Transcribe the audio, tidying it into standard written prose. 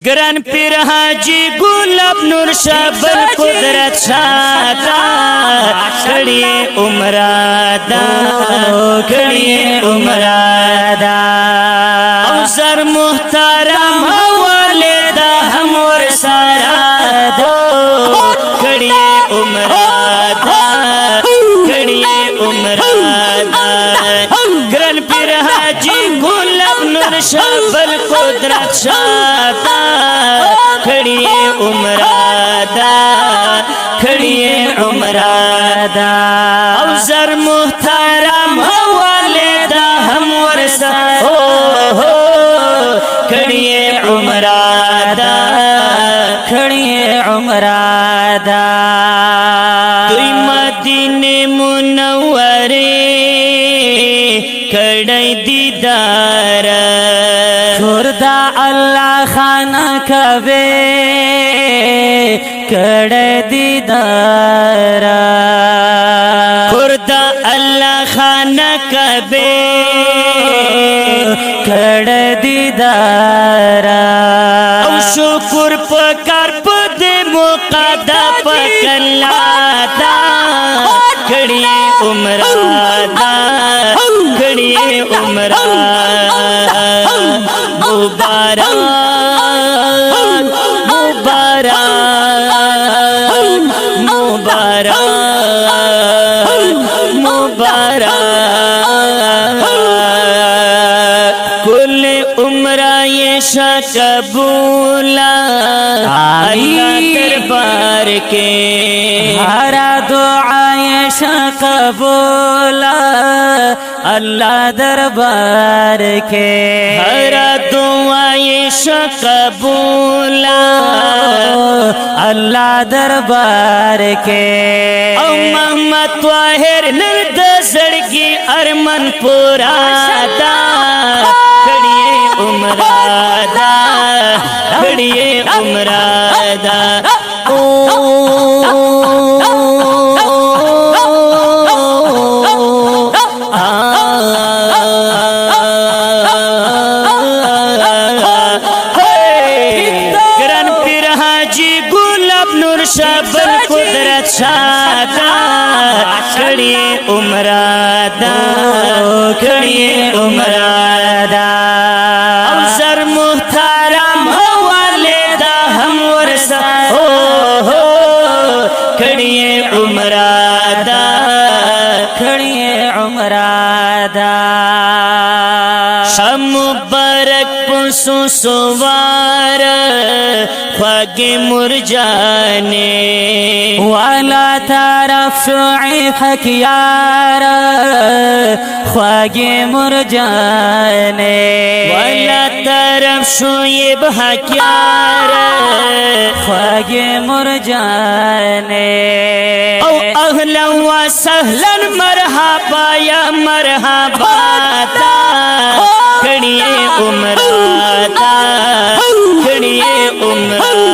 grain पीर हाजी गुलाब नूर शाबल कुदरत शादा खड़िए उमरादा खड़िए उमरादा अवसर मुहतारम वालेदा हम और सारा दो खड़िए उमरादा खड़िए उमरादा ग्रान पीर हाजी गुलाब नूर शाबल कुदरत शादा खड़िए उमरादा खड़िए उमरादा अवसर मुहतारम वालेदा हम वरसा हो खड़िए उमरादा खड़िए उमरादा तुई मदीने मुनव्वरे खड़ई दीदार खुर्दा अल्लाह खाना कबे कड़े दीदार खुर्दा अल्लाह खाना कबे कड़े दीदार शुक्र पकर पदे मुकादा पकलादा खड़िए उमरादा खड़िए उमरादा मुबारक मुबारक मुबारक मुबारक कुल उम्रा ये शकबूला अल्लाह दरबार के हरा दुआ ये शकबूला अल्लाह दरबार के हरा दुआ ये शकबूला अल्लाह दरबार के ओ मोहम्मद ताहिर निर्दसड़ की अरमन पुरादा खड़िए उमरादा खड़िए उमरादा शाबल कुदरत शादा खड़िए उमरादा खड़िए उमरादा अवसर मुहतारम वालेदा हम वरसा हो खड़िए उमरादा खड़िए उमरादा मुबारक पुसु सुवार ख्वागे मुरजाने वाला तरफ शुईब यार ख्वागे मुरजाने वाला तरफ शुईब यार ख्वागे मुरजाने ओ अहलन व सहलन मरहबा या मरहबा खड़िए उमरादा खड़िए उमरादा